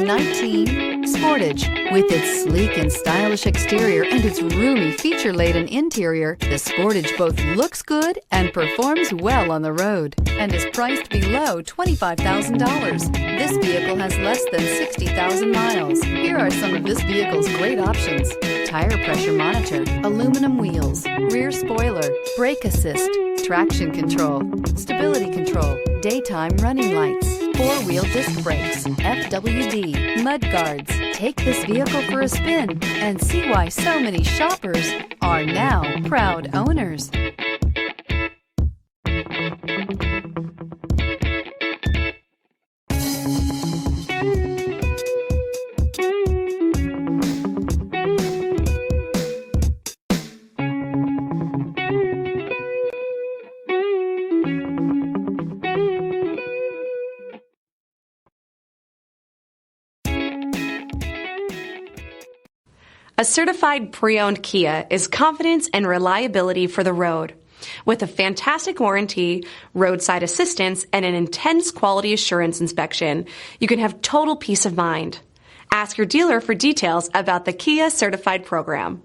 2019 Sportage. With its sleek and stylish exterior and its roomy feature-laden interior, the Sportage both looks good and performs well on the road and is priced below $25,000. This vehicle has less than 60,000 miles. Here are some of this vehicle's great options: tire pressure monitor, aluminum wheels, rear spoiler, brake assist, traction control, stability control, daytime running lights, four-wheel disc brakes, FWD, mud guards. Take this vehicle for a spin and see why so many shoppers are now proud owners. A certified pre-owned Kia is confidence and reliability for the road. With a fantastic warranty, roadside assistance, and an intense quality assurance inspection, you can have total peace of mind. Ask your dealer for details about the Kia Certified program.